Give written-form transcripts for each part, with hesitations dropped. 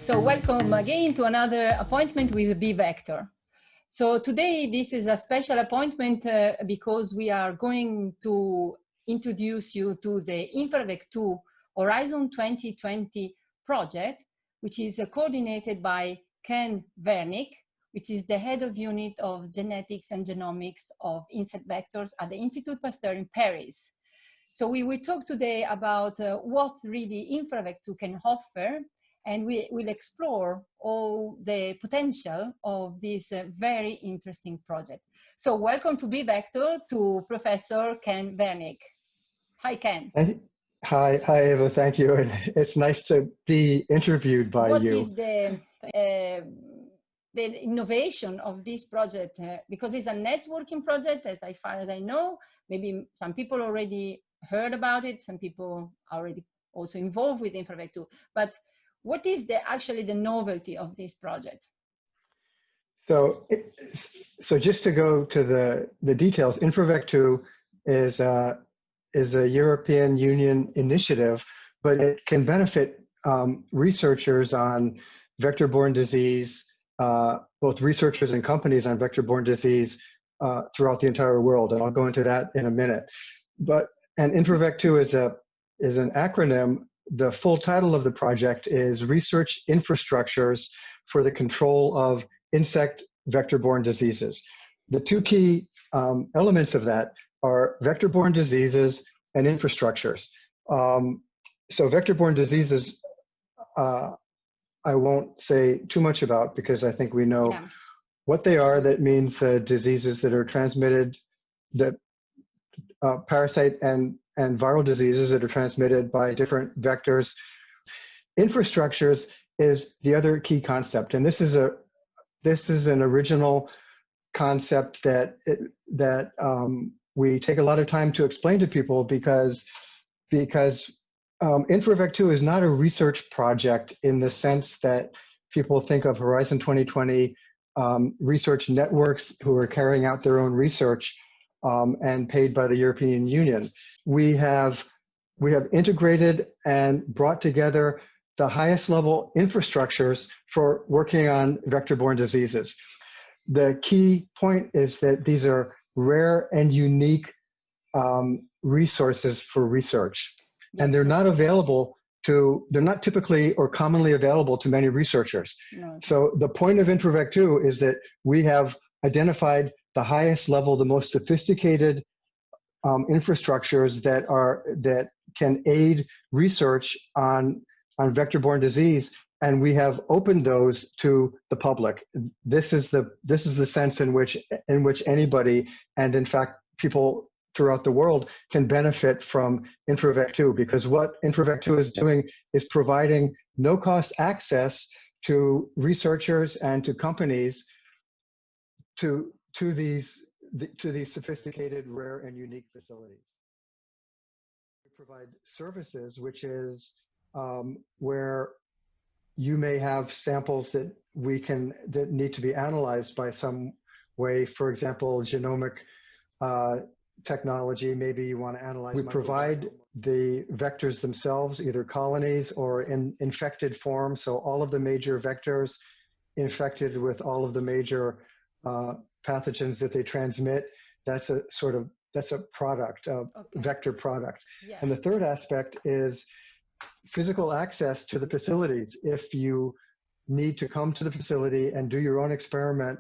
So welcome again to another appointment with bVector. So today this is a special appointment because we are going to introduce you to the InfraVec2 Horizon 2020 project, which is coordinated by Ken Vernick, which is the head of unit of genetics and genomics of insect vectors at the Institut Pasteur in Paris. So we will talk today about what really InfraVec2 can offer, and we will explore all the potential of this very interesting project. So welcome to bVector to Professor Ken Vernick. Hi, Ken. Hi, Eva, thank you. It's nice to be interviewed by you. What is the innovation of this project? Because it's a networking project, as far as I know. Maybe some people already heard about it, some people are already also involved with InfraVec2, but what is actually the novelty of this project? So just to go to the details, InfraVec2 is a European Union initiative, but it can benefit researchers on vector-borne disease, both researchers and companies on vector-borne disease throughout the entire world, and I'll go into that in a minute. And InfraVec2 is an acronym. The full title of the project is Research Infrastructures for the Control of Insect Vector-Borne Diseases. The two key elements of that are vector-borne diseases and infrastructures. So vector-borne diseases, I won't say too much about because I think we know what they are. That means the diseases that are transmitted, that parasite and viral diseases that are transmitted by different vectors. Infrastructures is the other key concept, and this is an original concept that we take a lot of time to explain to people because InfraVec2 is not a research project in the sense that people think of Horizon 2020 research networks who are carrying out their own research and paid by the European Union. We have integrated and brought together the highest level infrastructures for working on vector-borne diseases. The key point is that these are rare and unique resources for research, and they're not typically or commonly available to many researchers. No. So the point of InfraVec2 is that we have identified the highest level, the most sophisticated infrastructures that can aid research on vector-borne disease, and we have opened those to the public. This is the sense in which anybody, and in fact people throughout the world, can benefit from InfraVec2, because what InfraVec2 is doing is providing no-cost access to researchers and to companies to these sophisticated, rare, and unique facilities. We provide services, which is where you may have samples that need to be analyzed by some way. For example, genomic technology. Maybe you want to analyze. We provide the vectors themselves, either colonies or in infected form. So all of the major vectors infected with all of the major pathogens that they transmit, that's a product, vector product. Yeah. And the third aspect is physical access to the facilities. If you need to come to the facility and do your own experiment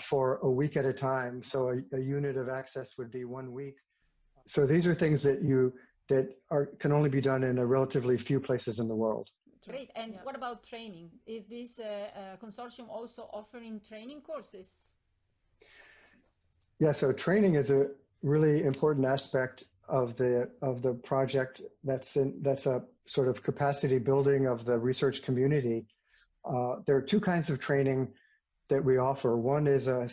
for a week at a time, so a unit of access would be 1 week. So these are things that can only be done in a relatively few places in the world. Great. And what about training? Is this consortium also offering training courses? Yeah, so training is a really important aspect of the project. That's a sort of capacity building of the research community. There are two kinds of training that we offer. One is a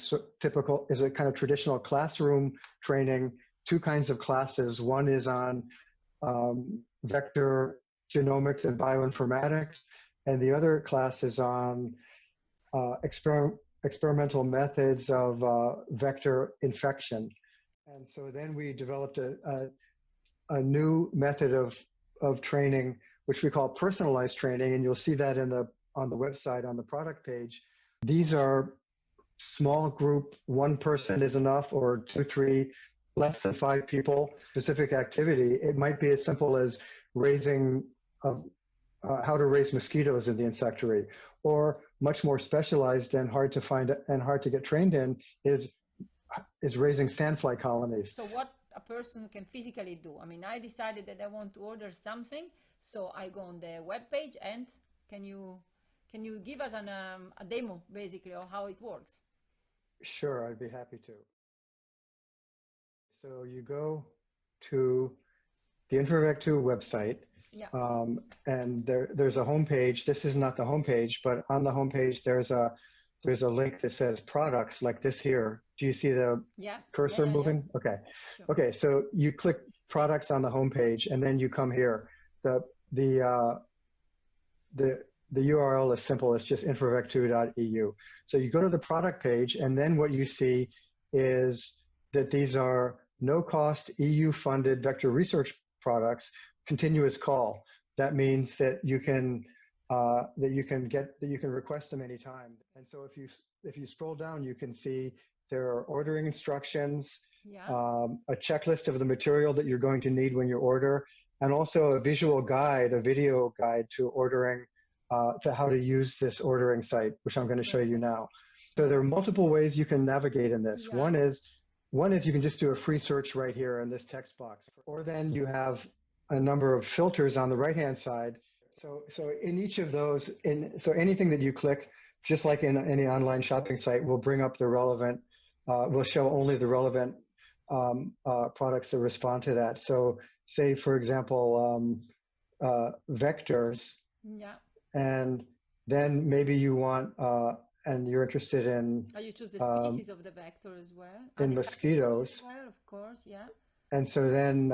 kind of traditional classroom training. Two kinds of classes. One is on vector genomics and bioinformatics, and the other class is on experimental methods of vector infection. And so then we developed a new method of training, which we call personalized training, and you'll see that in on the website on the product page, these are small group, one person is enough, or two, three, less than 5 people, specific activity. It might be as simple as raising, how to raise mosquitoes in the insectary, or much more specialized and hard to find and hard to get trained in is raising sandfly colonies. So what a person can physically do? I mean, I decided that I want to order something, so I go on the web page, and can you give us a demo basically of how it works? Sure, I'd be happy to. So you go to the InfraVec2 website, yeah. And there's a home page. This is not the home page, but on the home page there's a link that says products, like this here. Do you see the cursor moving? Yeah. Okay. Sure. Okay. So you click products on the home page, and then you come here. The URL is simple. It's just infravec2.eu. So you go to the product page, and then what you see is that these are no-cost EU-funded vector research products. Continuous call. That means that you can request them anytime. And so if you scroll down, you can see there are ordering instructions, a checklist of the material that you're going to need when you order, and also a visual guide, a video guide to ordering, to how to use this ordering site, which I'm going to show you now. So there are multiple ways you can navigate in this. One is you can just do a free search right here in this text box, or then you have a number of filters on the right-hand side. So in each of those, so anything that you click, just like in any online shopping site, will bring up the relevant, will show only the relevant products that respond to that. So say, for example, vectors, and then maybe you want, and you're interested in... you choose the species of the vector as well. In mosquitoes. Well, of course, And so then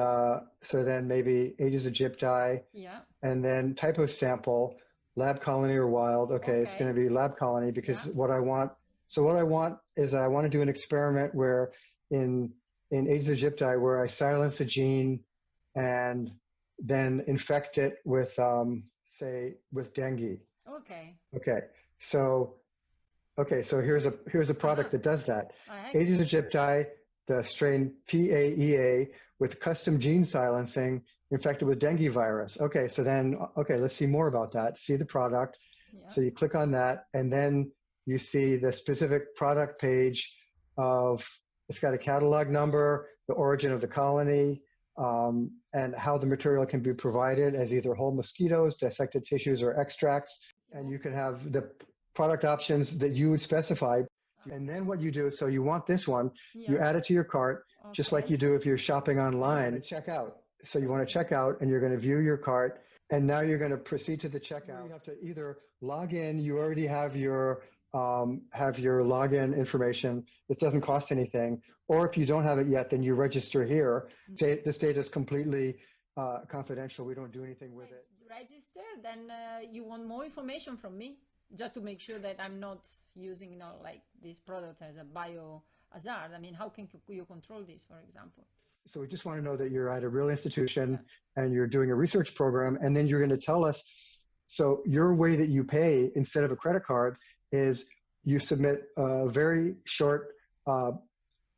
maybe Aedes aegypti, and then type of sample, lab colony or wild. Okay, it's going to be lab colony, because what I want is I want to do an experiment where in Aedes aegypti, where I silence a gene and then infect it with, say, with dengue. So here's a product that does that. Aedes aegypti, the strain PAEA with custom gene silencing infected with dengue virus. Okay, so then, let's see more about that. See the product. So you click on that, and then you see the specific product page it's got a catalog number, the origin of the colony, and how the material can be provided as either whole mosquitoes, dissected tissues, or extracts. And you can have the product options that you would specify. And then what you do, so you want this one, you add it to your cart, just like you do if you're shopping online. Check out. So you want to check out, and you're going to view your cart, and now you're going to proceed to the checkout. You have to either log in. You already have your login information. This doesn't cost anything. Or if you don't have it yet, then you register here. This data is completely confidential. We don't do anything with it. Register, then you want more information from me, just to make sure that I'm not using like this product as a biohazard. I mean, how can you control this, for example? So we just want to know that you're at a real institution and you're doing a research program, and then you're going to tell us, so your way that you pay instead of a credit card is you submit a very short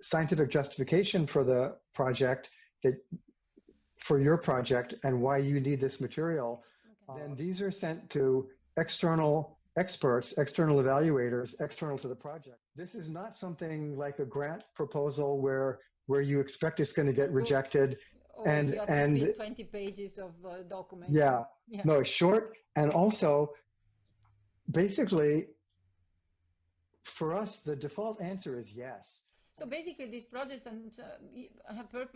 scientific justification for the project, for your project, and why you need this material. Then these are sent to external experts, external evaluators, external to the project. This is not something like a grant proposal where you expect it's going to get rejected. And you have to fill 20 pages of documents. No, it's short. And also, basically, for us, the default answer is yes. So basically, these projects, and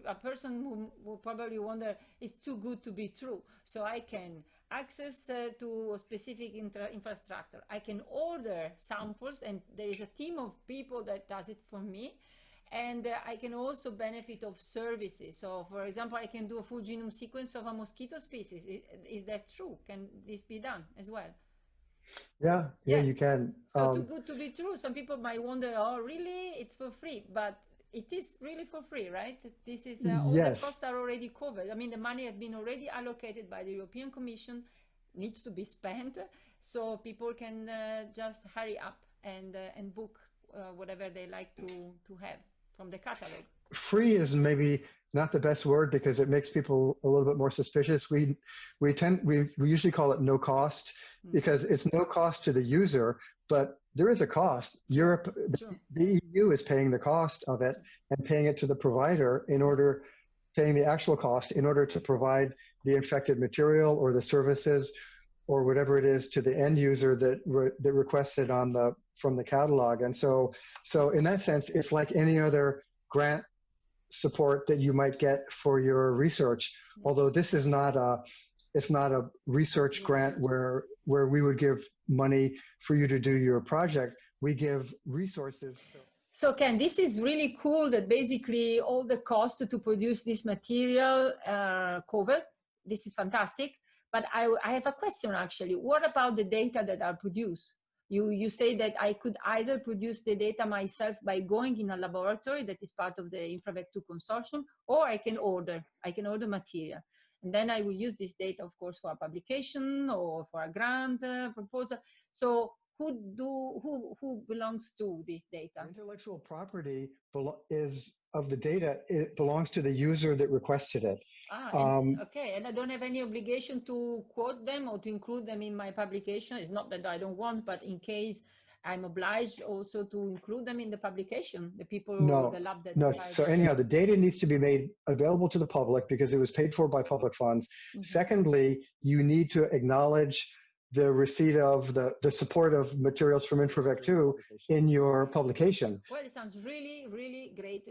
a person who will probably wonder, is too good to be true. So I can access to a specific infrastructure. I can order samples, and there is a team of people that does it for me. And I can also benefit of services. So, for example, I can do a full genome sequence of a mosquito species. Is that true? Can this be done as well? Yeah, you can. So too good to be true. Some people might wonder, oh, really? It's for free. But it is really for free, right? This is all the costs are already covered. I mean, the money has been already allocated by the European Commission. needs to be spent, so people can just hurry up and book whatever they like to have from the catalog. Free is maybe not the best word because it makes people a little bit more suspicious. We usually call it no cost because it's no cost to the user, but there is a cost. Europe, the EU is paying the cost of it and paying it to the provider paying the actual cost in order to provide the infected material or the services or whatever it is to the end user that requested from the catalog. And so in that sense, it's like any other grant support that you might get for your research. Although this is not a research grant where we would give money for you to do your project. We give resources. So Ken, this is really cool that basically all the costs to produce this material are covered. This is fantastic. But I have a question actually. What about the data that are produced? You say that I could either produce the data myself by going in a laboratory that is part of the InfraVec2 consortium, or I can order material. And then I will use this data, of course, for a publication or for a grant proposal. So who belongs to this data? Intellectual property of the data, it belongs to the user that requested it. Okay, and I don't have any obligation to quote them or to include them in my publication. It's not that I don't want, but in case I'm obliged also to include them in the publication, the people, the lab that... No, so anyhow, the data needs to be made available to the public because it was paid for by public funds. Secondly, you need to acknowledge the receipt of the support of materials from InfraVec2 in your publication. Well, it sounds really, really great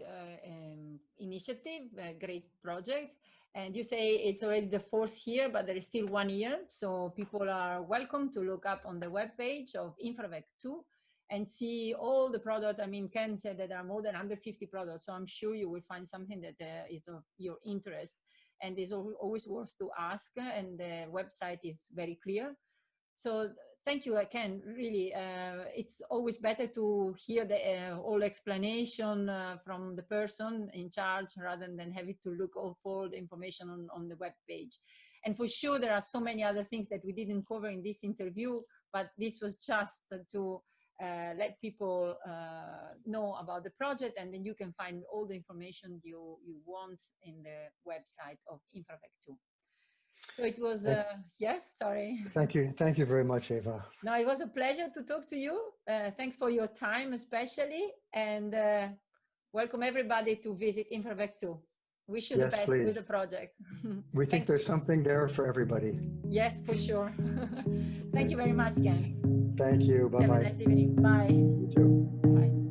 initiative, a great project. And you say it's already the 4th year, but there is still 1 year. So people are welcome to look up on the webpage of InfraVec2 and see all the products. I mean, Ken said that there are more than 150 products. So I'm sure you will find something that is of your interest and is always worth to ask. And the website is very clear. So thank you, Ken. Really, it's always better to hear the whole explanation from the person in charge rather than having to look for the information on the web page. And for sure, there are so many other things that we didn't cover in this interview, but this was just to let people know about the project, and then you can find all the information you want in the website of InfraVec2. So it was, yes, sorry. Thank you very much, Eva. No, it was a pleasure to talk to you. Thanks for your time especially, and welcome everybody to visit InfraVec2. Wish you the best with the project. We think there's something there for everybody. Yes, for sure. Thank you very much, Ken. Thank you. Bye-bye. Have a nice evening. Bye. You too. Bye.